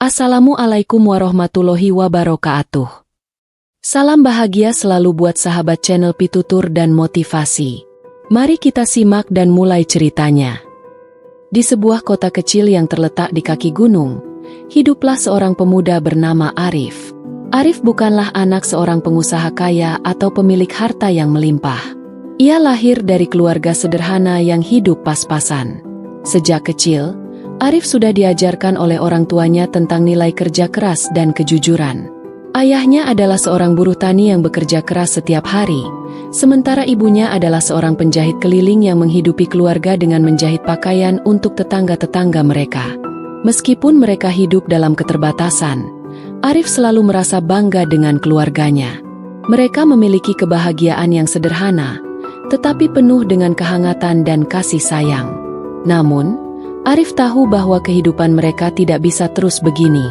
Assalamualaikum warahmatullahi wabarakatuh. Salam bahagia selalu buat sahabat channel Pitutur dan Motivasi. Mari kita simak dan mulai ceritanya. Di sebuah kota kecil yang terletak di kaki gunung, hiduplah seorang pemuda bernama Arif. Arif bukanlah anak seorang pengusaha kaya atau pemilik harta yang melimpah. Ia lahir dari keluarga sederhana yang hidup pas-pasan. Sejak kecil, Arif sudah diajarkan oleh orang tuanya tentang nilai kerja keras dan kejujuran. Ayahnya adalah seorang buruh tani yang bekerja keras setiap hari, sementara ibunya adalah seorang penjahit keliling yang menghidupi keluarga dengan menjahit pakaian untuk tetangga-tetangga mereka. Meskipun mereka hidup dalam keterbatasan, Arif selalu merasa bangga dengan keluarganya. Mereka memiliki kebahagiaan yang sederhana, tetapi penuh dengan kehangatan dan kasih sayang. Namun, Arif tahu bahwa kehidupan mereka tidak bisa terus begini.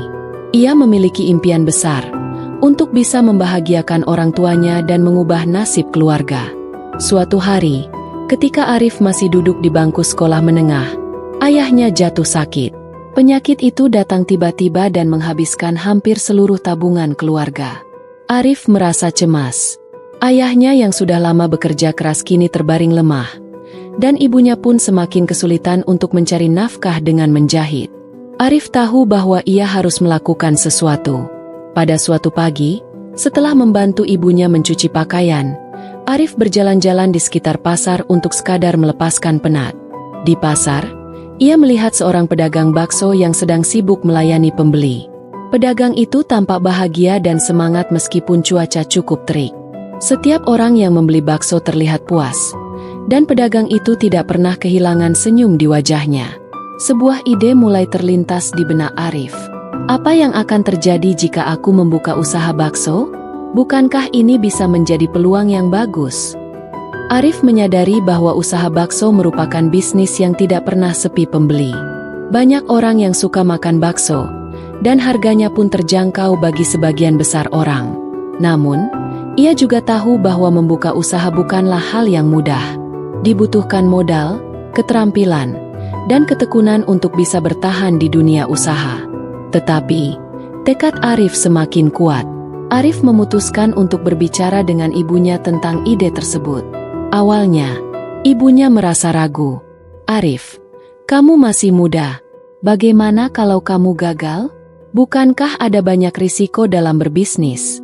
Ia memiliki impian besar untuk bisa membahagiakan orang tuanya dan mengubah nasib keluarga. Suatu hari, ketika Arif masih duduk di bangku sekolah menengah, ayahnya jatuh sakit. Penyakit itu datang tiba-tiba dan menghabiskan hampir seluruh tabungan keluarga. Arif merasa cemas. Ayahnya yang sudah lama bekerja keras kini terbaring lemah, dan ibunya pun semakin kesulitan untuk mencari nafkah dengan menjahit. Arif tahu bahwa ia harus melakukan sesuatu. Pada suatu pagi, setelah membantu ibunya mencuci pakaian, Arif berjalan-jalan di sekitar pasar untuk sekadar melepaskan penat. Di pasar, ia melihat seorang pedagang bakso yang sedang sibuk melayani pembeli. Pedagang itu tampak bahagia dan semangat meskipun cuaca cukup terik. Setiap orang yang membeli bakso terlihat puas, dan pedagang itu tidak pernah kehilangan senyum di wajahnya. Sebuah ide mulai terlintas di benak Arif. Apa yang akan terjadi jika aku membuka usaha bakso? Bukankah ini bisa menjadi peluang yang bagus? Arif menyadari bahwa usaha bakso merupakan bisnis yang tidak pernah sepi pembeli. Banyak orang yang suka makan bakso, dan harganya pun terjangkau bagi sebagian besar orang. Namun, ia juga tahu bahwa membuka usaha bukanlah hal yang mudah. Dibutuhkan modal, keterampilan, dan ketekunan untuk bisa bertahan di dunia usaha. Tetapi, tekad Arif semakin kuat. Arif memutuskan untuk berbicara dengan ibunya tentang ide tersebut. Awalnya, ibunya merasa ragu. "Arif, kamu masih muda. Bagaimana kalau kamu gagal? Bukankah ada banyak risiko dalam berbisnis?"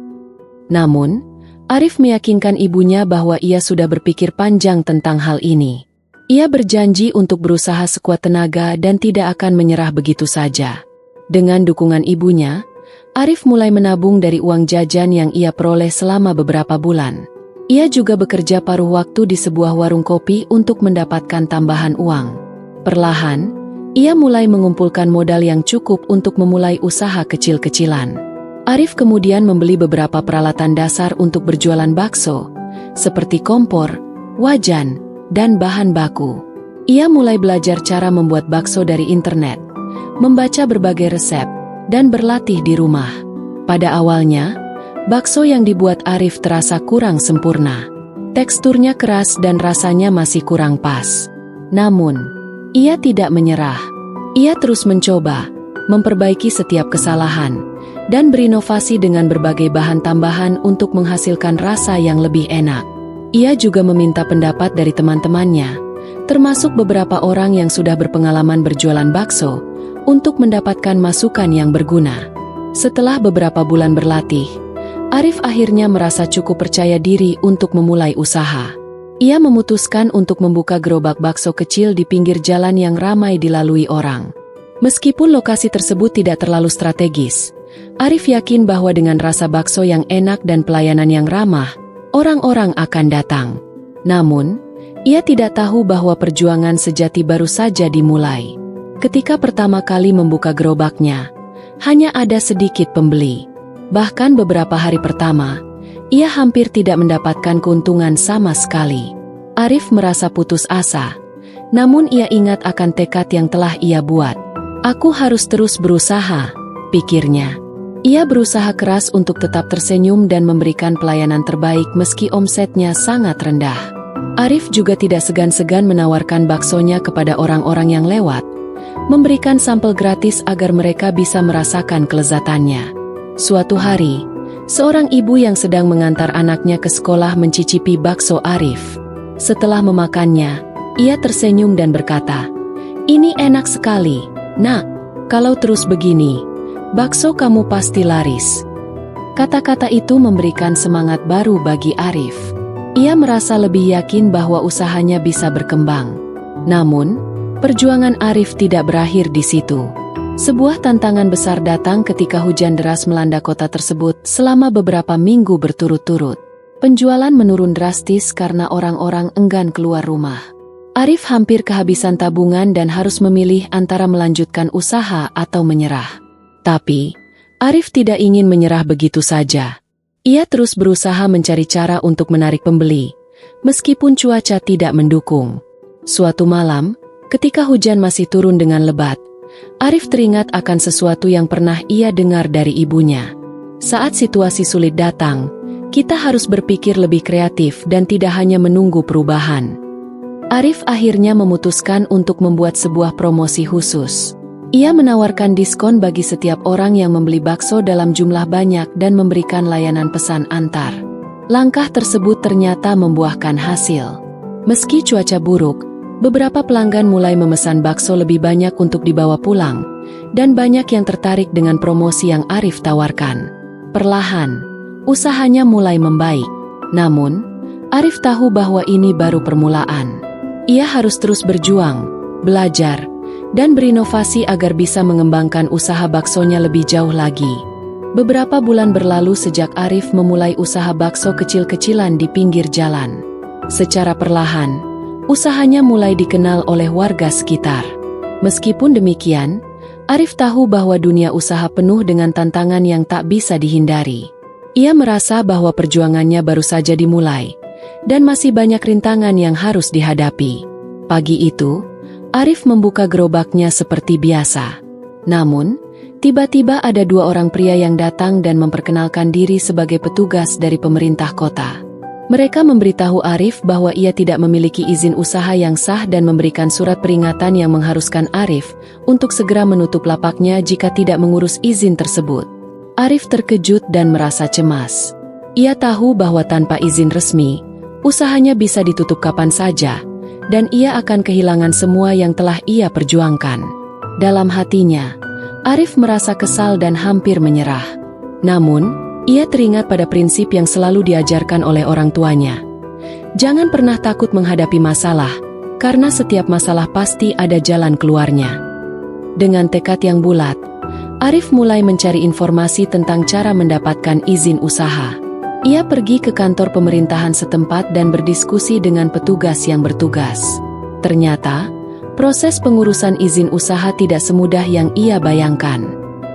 Namun, Arif meyakinkan ibunya bahwa ia sudah berpikir panjang tentang hal ini. Ia berjanji untuk berusaha sekuat tenaga dan tidak akan menyerah begitu saja. Dengan dukungan ibunya, Arif mulai menabung dari uang jajan yang ia peroleh selama beberapa bulan. Ia juga bekerja paruh waktu di sebuah warung kopi untuk mendapatkan tambahan uang. Perlahan, ia mulai mengumpulkan modal yang cukup untuk memulai usaha kecil-kecilan. Arif kemudian membeli beberapa peralatan dasar untuk berjualan bakso, seperti kompor, wajan, dan bahan baku. Ia mulai belajar cara membuat bakso dari internet, membaca berbagai resep, dan berlatih di rumah. Pada awalnya, bakso yang dibuat Arif terasa kurang sempurna. Teksturnya keras dan rasanya masih kurang pas. Namun, ia tidak menyerah. Ia terus mencoba, memperbaiki setiap kesalahan, dan berinovasi dengan berbagai bahan tambahan untuk menghasilkan rasa yang lebih enak. Ia juga meminta pendapat dari teman-temannya, termasuk beberapa orang yang sudah berpengalaman berjualan bakso, untuk mendapatkan masukan yang berguna. Setelah beberapa bulan berlatih, Arif akhirnya merasa cukup percaya diri untuk memulai usaha. Ia memutuskan untuk membuka gerobak bakso kecil di pinggir jalan yang ramai dilalui orang. Meskipun lokasi tersebut tidak terlalu strategis, Arif yakin bahwa dengan rasa bakso yang enak dan pelayanan yang ramah, orang-orang akan datang. Namun, ia tidak tahu bahwa perjuangan sejati baru saja dimulai. Ketika pertama kali membuka gerobaknya, hanya ada sedikit pembeli. Bahkan beberapa hari pertama, ia hampir tidak mendapatkan keuntungan sama sekali. Arif merasa putus asa, namun ia ingat akan tekad yang telah ia buat. "Aku harus terus berusaha," pikirnya. Ia berusaha keras untuk tetap tersenyum dan memberikan pelayanan terbaik meski omsetnya sangat rendah. Arif juga tidak segan-segan menawarkan baksonya kepada orang-orang yang lewat, memberikan sampel gratis agar mereka bisa merasakan kelezatannya. Suatu hari, seorang ibu yang sedang mengantar anaknya ke sekolah mencicipi bakso Arif. Setelah memakannya, ia tersenyum dan berkata, "Ini enak sekali, Nak. Kalau terus begini, bakso kamu pasti laris." Kata-kata itu memberikan semangat baru bagi Arif. Ia merasa lebih yakin bahwa usahanya bisa berkembang. Namun, perjuangan Arif tidak berakhir di situ. Sebuah tantangan besar datang ketika hujan deras melanda kota tersebut selama beberapa minggu berturut-turut. Penjualan menurun drastis karena orang-orang enggan keluar rumah. Arif hampir kehabisan tabungan dan harus memilih antara melanjutkan usaha atau menyerah. Tapi, Arif tidak ingin menyerah begitu saja. Ia terus berusaha mencari cara untuk menarik pembeli, meskipun cuaca tidak mendukung. Suatu malam, ketika hujan masih turun dengan lebat, Arif teringat akan sesuatu yang pernah ia dengar dari ibunya. Saat situasi sulit datang, kita harus berpikir lebih kreatif dan tidak hanya menunggu perubahan. Arif akhirnya memutuskan untuk membuat sebuah promosi khusus. Ia menawarkan diskon bagi setiap orang yang membeli bakso dalam jumlah banyak dan memberikan layanan pesan antar. Langkah tersebut ternyata membuahkan hasil. Meski cuaca buruk, beberapa pelanggan mulai memesan bakso lebih banyak untuk dibawa pulang, dan banyak yang tertarik dengan promosi yang Arif tawarkan. Perlahan, usahanya mulai membaik. Namun, Arif tahu bahwa ini baru permulaan. Ia harus terus berjuang, belajar, dan berinovasi agar bisa mengembangkan usaha baksonya lebih jauh lagi. Beberapa bulan berlalu sejak Arif memulai usaha bakso kecil-kecilan di pinggir jalan. Secara perlahan, usahanya mulai dikenal oleh warga sekitar. Meskipun demikian, Arif tahu bahwa dunia usaha penuh dengan tantangan yang tak bisa dihindari. Ia merasa bahwa perjuangannya baru saja dimulai, dan masih banyak rintangan yang harus dihadapi. Pagi itu, Arif membuka gerobaknya seperti biasa. Namun, tiba-tiba ada dua orang pria yang datang dan memperkenalkan diri sebagai petugas dari pemerintah kota. Mereka memberitahu Arif bahwa ia tidak memiliki izin usaha yang sah dan memberikan surat peringatan yang mengharuskan Arif untuk segera menutup lapaknya jika tidak mengurus izin tersebut. Arif terkejut dan merasa cemas. Ia tahu bahwa tanpa izin resmi, usahanya bisa ditutup kapan saja, dan ia akan kehilangan semua yang telah ia perjuangkan. Dalam hatinya, Arif merasa kesal dan hampir menyerah. Namun, ia teringat pada prinsip yang selalu diajarkan oleh orang tuanya. Jangan pernah takut menghadapi masalah, karena setiap masalah pasti ada jalan keluarnya. Dengan tekad yang bulat, Arif mulai mencari informasi tentang cara mendapatkan izin usaha. Ia pergi ke kantor pemerintahan setempat dan berdiskusi dengan petugas yang bertugas. Ternyata, proses pengurusan izin usaha tidak semudah yang ia bayangkan.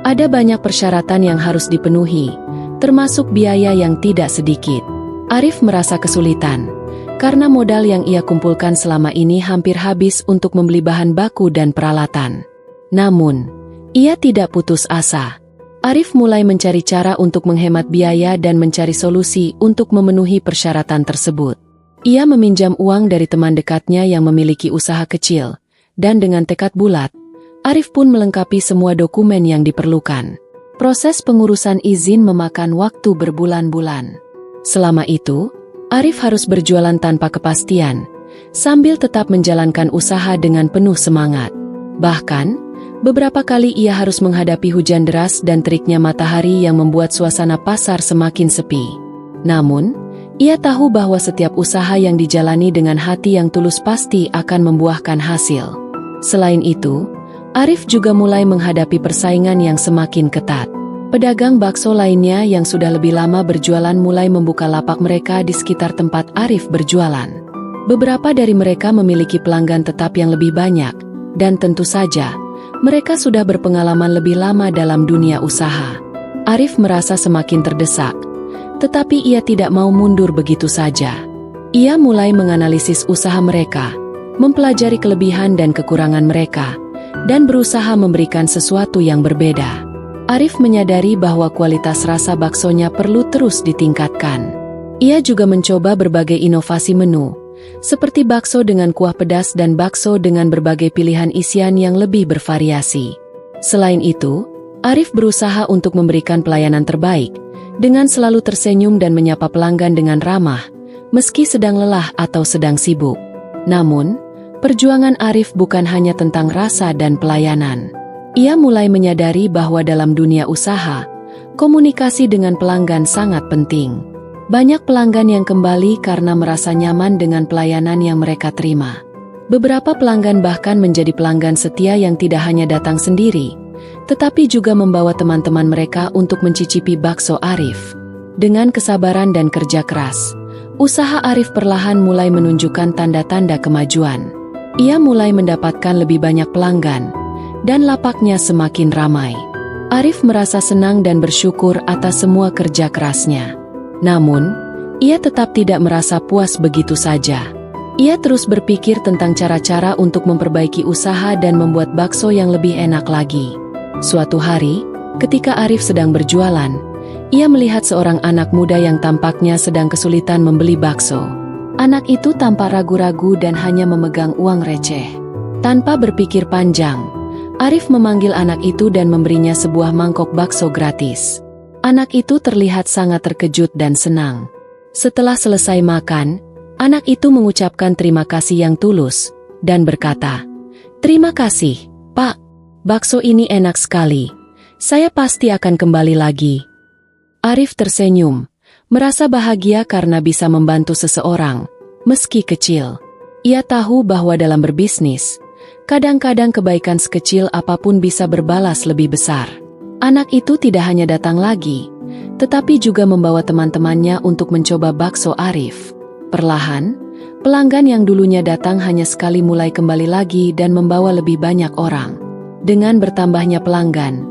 Ada banyak persyaratan yang harus dipenuhi, termasuk biaya yang tidak sedikit. Arif merasa kesulitan, karena modal yang ia kumpulkan selama ini hampir habis untuk membeli bahan baku dan peralatan. Namun, ia tidak putus asa. Arif mulai mencari cara untuk menghemat biaya dan mencari solusi untuk memenuhi persyaratan tersebut. Ia meminjam uang dari teman dekatnya yang memiliki usaha kecil, dan dengan tekad bulat, Arif pun melengkapi semua dokumen yang diperlukan. Proses pengurusan izin memakan waktu berbulan-bulan. Selama itu, Arif harus berjualan tanpa kepastian, sambil tetap menjalankan usaha dengan penuh semangat. Bahkan, beberapa kali ia harus menghadapi hujan deras dan teriknya matahari yang membuat suasana pasar semakin sepi. Namun, ia tahu bahwa setiap usaha yang dijalani dengan hati yang tulus pasti akan membuahkan hasil. Selain itu, Arif juga mulai menghadapi persaingan yang semakin ketat. Pedagang bakso lainnya yang sudah lebih lama berjualan mulai membuka lapak mereka di sekitar tempat Arif berjualan. Beberapa dari mereka memiliki pelanggan tetap yang lebih banyak, dan tentu saja, mereka sudah berpengalaman lebih lama dalam dunia usaha. Arif merasa semakin terdesak, tetapi ia tidak mau mundur begitu saja. Ia mulai menganalisis usaha mereka, mempelajari kelebihan dan kekurangan mereka, dan berusaha memberikan sesuatu yang berbeda. Arif menyadari bahwa kualitas rasa baksonya perlu terus ditingkatkan. Ia juga mencoba berbagai inovasi menu, seperti bakso dengan kuah pedas dan bakso dengan berbagai pilihan isian yang lebih bervariasi. Selain itu, Arif berusaha untuk memberikan pelayanan terbaik, dengan selalu tersenyum dan menyapa pelanggan dengan ramah, meski sedang lelah atau sedang sibuk. Namun, perjuangan Arif bukan hanya tentang rasa dan pelayanan. Ia mulai menyadari bahwa dalam dunia usaha, komunikasi dengan pelanggan sangat penting. Banyak pelanggan yang kembali karena merasa nyaman dengan pelayanan yang mereka terima. Beberapa pelanggan bahkan menjadi pelanggan setia yang tidak hanya datang sendiri, tetapi juga membawa teman-teman mereka untuk mencicipi bakso Arif. Dengan kesabaran dan kerja keras, usaha Arif perlahan mulai menunjukkan tanda-tanda kemajuan. Ia mulai mendapatkan lebih banyak pelanggan, dan lapaknya semakin ramai. Arif merasa senang dan bersyukur atas semua kerja kerasnya. Namun, ia tetap tidak merasa puas begitu saja. Ia terus berpikir tentang cara-cara untuk memperbaiki usaha dan membuat bakso yang lebih enak lagi. Suatu hari, ketika Arif sedang berjualan, ia melihat seorang anak muda yang tampaknya sedang kesulitan membeli bakso. Anak itu tampak ragu-ragu dan hanya memegang uang receh. Tanpa berpikir panjang, Arif memanggil anak itu dan memberinya sebuah mangkok bakso gratis. Anak itu terlihat sangat terkejut dan senang. Setelah selesai makan, anak itu mengucapkan terima kasih yang tulus, dan berkata, "Terima kasih, Pak. Bakso ini enak sekali. Saya pasti akan kembali lagi." Arif tersenyum, merasa bahagia karena bisa membantu seseorang, meski kecil. Ia tahu bahwa dalam berbisnis, kadang-kadang kebaikan sekecil apapun bisa berbalas lebih besar. Anak itu tidak hanya datang lagi, tetapi juga membawa teman-temannya untuk mencoba bakso Arif. Perlahan, pelanggan yang dulunya datang hanya sekali mulai kembali lagi dan membawa lebih banyak orang. Dengan bertambahnya pelanggan,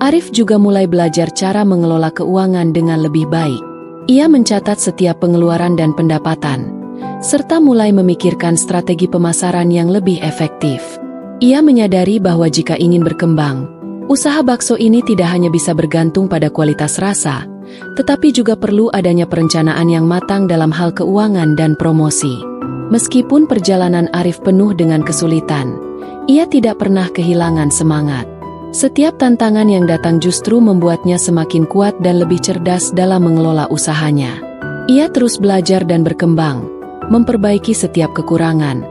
Arif juga mulai belajar cara mengelola keuangan dengan lebih baik. Ia mencatat setiap pengeluaran dan pendapatan, serta mulai memikirkan strategi pemasaran yang lebih efektif. Ia menyadari bahwa jika ingin berkembang, usaha bakso ini tidak hanya bisa bergantung pada kualitas rasa, tetapi juga perlu adanya perencanaan yang matang dalam hal keuangan dan promosi. Meskipun perjalanan Arif penuh dengan kesulitan, ia tidak pernah kehilangan semangat. Setiap tantangan yang datang justru membuatnya semakin kuat dan lebih cerdas dalam mengelola usahanya. Ia terus belajar dan berkembang, memperbaiki setiap kekurangan,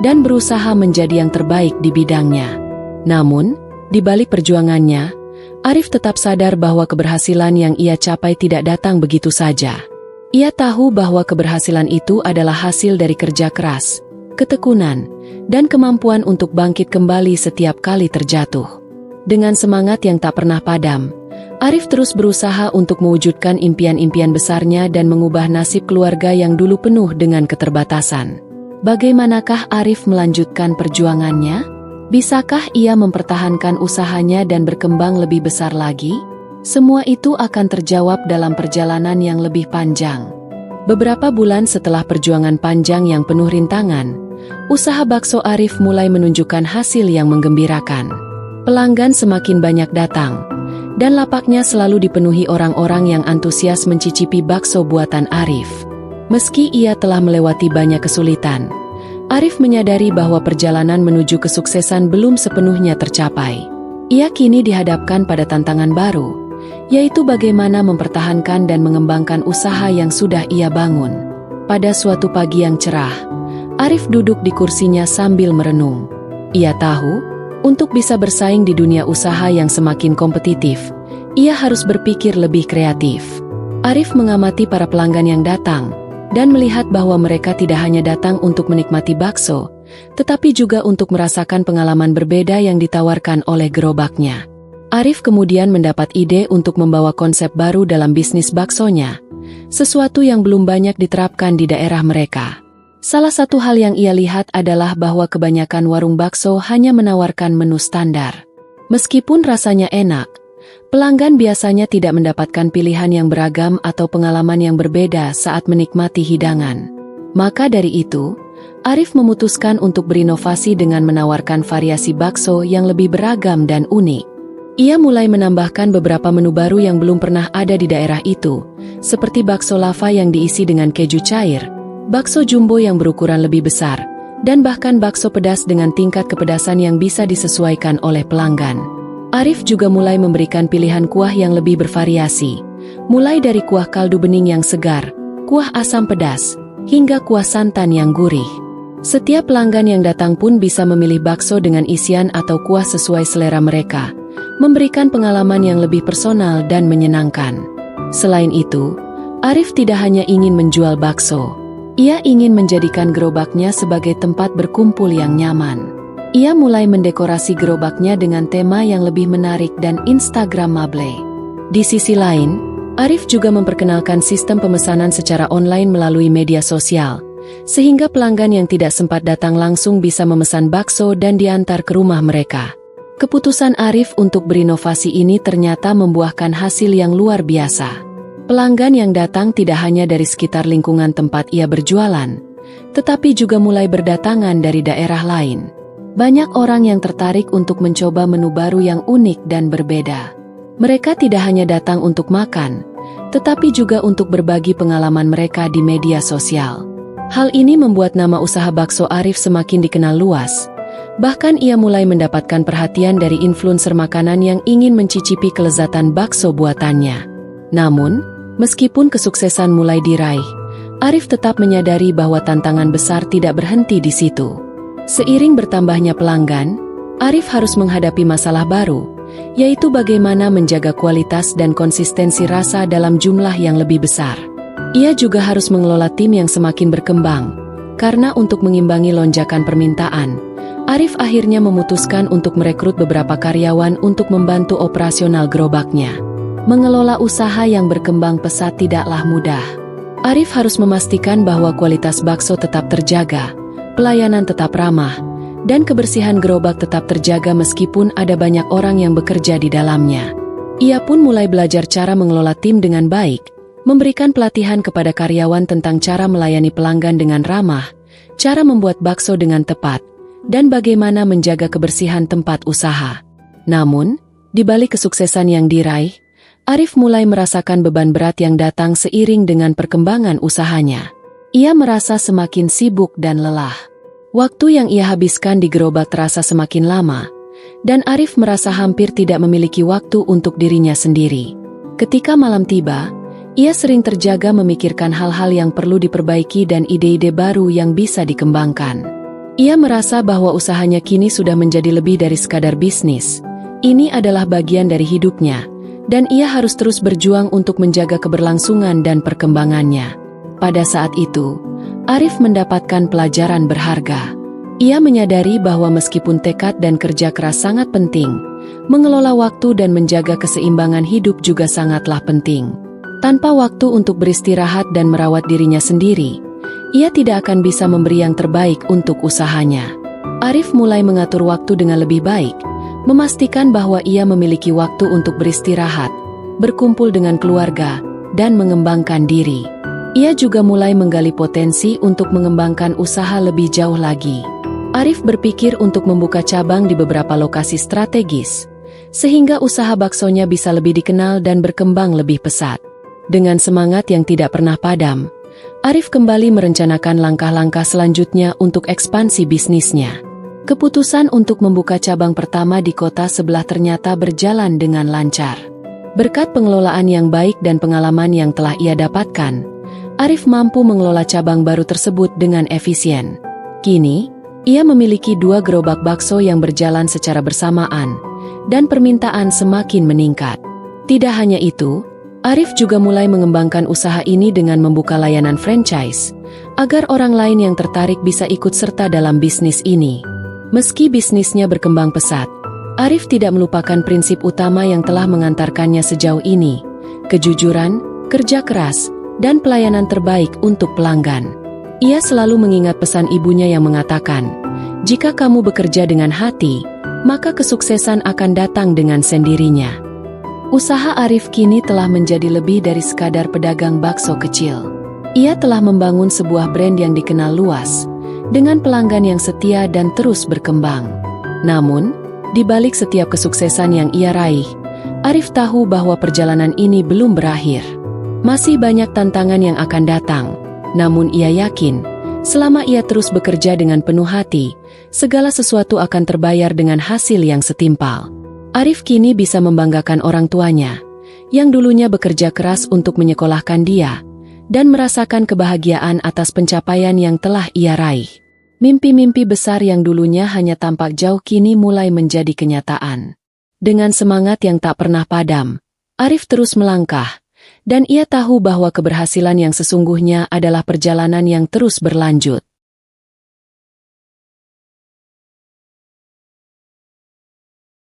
dan berusaha menjadi yang terbaik di bidangnya. Namun, di balik perjuangannya, Arif tetap sadar bahwa keberhasilan yang ia capai tidak datang begitu saja. Ia tahu bahwa keberhasilan itu adalah hasil dari kerja keras, ketekunan, dan kemampuan untuk bangkit kembali setiap kali terjatuh. Dengan semangat yang tak pernah padam, Arif terus berusaha untuk mewujudkan impian-impian besarnya dan mengubah nasib keluarga yang dulu penuh dengan keterbatasan. Bagaimanakah Arif melanjutkan perjuangannya? Bisakah ia mempertahankan usahanya dan berkembang lebih besar lagi? Semua itu akan terjawab dalam perjalanan yang lebih panjang. Beberapa bulan setelah perjuangan panjang yang penuh rintangan, usaha bakso Arif mulai menunjukkan hasil yang menggembirakan. Pelanggan semakin banyak datang, dan lapaknya selalu dipenuhi orang-orang yang antusias mencicipi bakso buatan Arif. Meski ia telah melewati banyak kesulitan, Arif menyadari bahwa perjalanan menuju kesuksesan belum sepenuhnya tercapai. Ia kini dihadapkan pada tantangan baru, yaitu bagaimana mempertahankan dan mengembangkan usaha yang sudah ia bangun. Pada suatu pagi yang cerah, Arif duduk di kursinya sambil merenung. Ia tahu, untuk bisa bersaing di dunia usaha yang semakin kompetitif, ia harus berpikir lebih kreatif. Arif mengamati para pelanggan yang datang, dan melihat bahwa mereka tidak hanya datang untuk menikmati bakso, tetapi juga untuk merasakan pengalaman berbeda yang ditawarkan oleh gerobaknya. Arif kemudian mendapat ide untuk membawa konsep baru dalam bisnis baksonya, sesuatu yang belum banyak diterapkan di daerah mereka. Salah satu hal yang ia lihat adalah bahwa kebanyakan warung bakso hanya menawarkan menu standar. Meskipun rasanya enak, pelanggan biasanya tidak mendapatkan pilihan yang beragam atau pengalaman yang berbeda saat menikmati hidangan. Maka dari itu, Arif memutuskan untuk berinovasi dengan menawarkan variasi bakso yang lebih beragam dan unik. Ia mulai menambahkan beberapa menu baru yang belum pernah ada di daerah itu, seperti bakso lava yang diisi dengan keju cair, bakso jumbo yang berukuran lebih besar, dan bahkan bakso pedas dengan tingkat kepedasan yang bisa disesuaikan oleh pelanggan. Arif juga mulai memberikan pilihan kuah yang lebih bervariasi, mulai dari kuah kaldu bening yang segar, kuah asam pedas, hingga kuah santan yang gurih. Setiap pelanggan yang datang pun bisa memilih bakso dengan isian atau kuah sesuai selera mereka, memberikan pengalaman yang lebih personal dan menyenangkan. Selain itu, Arif tidak hanya ingin menjual bakso, ia ingin menjadikan gerobaknya sebagai tempat berkumpul yang nyaman. Ia mulai mendekorasi gerobaknya dengan tema yang lebih menarik dan instagramable. Di sisi lain, Arif juga memperkenalkan sistem pemesanan secara online melalui media sosial, sehingga pelanggan yang tidak sempat datang langsung bisa memesan bakso dan diantar ke rumah mereka. Keputusan Arif untuk berinovasi ini ternyata membuahkan hasil yang luar biasa. Pelanggan yang datang tidak hanya dari sekitar lingkungan tempat ia berjualan, tetapi juga mulai berdatangan dari daerah lain. Banyak orang yang tertarik untuk mencoba menu baru yang unik dan berbeda. Mereka tidak hanya datang untuk makan, tetapi juga untuk berbagi pengalaman mereka di media sosial. Hal ini membuat nama usaha bakso Arif semakin dikenal luas. Bahkan ia mulai mendapatkan perhatian dari influencer makanan yang ingin mencicipi kelezatan bakso buatannya. Namun, meskipun kesuksesan mulai diraih, Arif tetap menyadari bahwa tantangan besar tidak berhenti di situ. Seiring bertambahnya pelanggan, Arif harus menghadapi masalah baru, yaitu bagaimana menjaga kualitas dan konsistensi rasa dalam jumlah yang lebih besar. Ia juga harus mengelola tim yang semakin berkembang, karena untuk mengimbangi lonjakan permintaan, Arif akhirnya memutuskan untuk merekrut beberapa karyawan untuk membantu operasional gerobaknya. Mengelola usaha yang berkembang pesat tidaklah mudah. Arif harus memastikan bahwa kualitas bakso tetap terjaga, pelayanan tetap ramah, dan kebersihan gerobak tetap terjaga meskipun ada banyak orang yang bekerja di dalamnya. Ia pun mulai belajar cara mengelola tim dengan baik, memberikan pelatihan kepada karyawan tentang cara melayani pelanggan dengan ramah, cara membuat bakso dengan tepat, dan bagaimana menjaga kebersihan tempat usaha. Namun, di balik kesuksesan yang diraih, Arif mulai merasakan beban berat yang datang seiring dengan perkembangan usahanya. Ia merasa semakin sibuk dan lelah. Waktu yang ia habiskan di gerobak terasa semakin lama, dan Arif merasa hampir tidak memiliki waktu untuk dirinya sendiri. Ketika malam tiba, ia sering terjaga memikirkan hal-hal yang perlu diperbaiki dan ide-ide baru yang bisa dikembangkan. Ia merasa bahwa usahanya kini sudah menjadi lebih dari sekadar bisnis. Ini adalah bagian dari hidupnya, dan ia harus terus berjuang untuk menjaga keberlangsungan dan perkembangannya. Pada saat itu, Arif mendapatkan pelajaran berharga. Ia menyadari bahwa meskipun tekad dan kerja keras sangat penting, mengelola waktu dan menjaga keseimbangan hidup juga sangatlah penting. Tanpa waktu untuk beristirahat dan merawat dirinya sendiri, ia tidak akan bisa memberi yang terbaik untuk usahanya. Arif mulai mengatur waktu dengan lebih baik, memastikan bahwa ia memiliki waktu untuk beristirahat, berkumpul dengan keluarga, dan mengembangkan diri. Ia juga mulai menggali potensi untuk mengembangkan usaha lebih jauh lagi. Arif berpikir untuk membuka cabang di beberapa lokasi strategis, sehingga usaha baksonya bisa lebih dikenal dan berkembang lebih pesat. Dengan semangat yang tidak pernah padam, Arif kembali merencanakan langkah-langkah selanjutnya untuk ekspansi bisnisnya. Keputusan untuk membuka cabang pertama di kota sebelah ternyata berjalan dengan lancar. Berkat pengelolaan yang baik dan pengalaman yang telah ia dapatkan, Arif mampu mengelola cabang baru tersebut dengan efisien. Kini, ia memiliki 2 gerobak bakso yang berjalan secara bersamaan, dan permintaan semakin meningkat. Tidak hanya itu, Arif juga mulai mengembangkan usaha ini dengan membuka layanan franchise, agar orang lain yang tertarik bisa ikut serta dalam bisnis ini. Meski bisnisnya berkembang pesat, Arif tidak melupakan prinsip utama yang telah mengantarkannya sejauh ini: kejujuran, kerja keras, dan pelayanan terbaik untuk pelanggan. Ia selalu mengingat pesan ibunya yang mengatakan, "Jika kamu bekerja dengan hati, maka kesuksesan akan datang dengan sendirinya." Usaha Arif kini telah menjadi lebih dari sekadar pedagang bakso kecil. Ia telah membangun sebuah brand yang dikenal luas, dengan pelanggan yang setia dan terus berkembang. Namun, di balik setiap kesuksesan yang ia raih, Arif tahu bahwa perjalanan ini belum berakhir. Masih banyak tantangan yang akan datang, Namun ia yakin, selama ia terus bekerja dengan penuh hati, segala sesuatu akan terbayar dengan hasil yang setimpal. Arif kini bisa membanggakan orang tuanya, yang dulunya bekerja keras untuk menyekolahkan dia, dan merasakan kebahagiaan atas pencapaian yang telah ia raih. Mimpi-mimpi besar yang dulunya hanya tampak jauh kini mulai menjadi kenyataan. Dengan semangat yang tak pernah padam, Arif terus melangkah, dan ia tahu bahwa keberhasilan yang sesungguhnya adalah perjalanan yang terus berlanjut.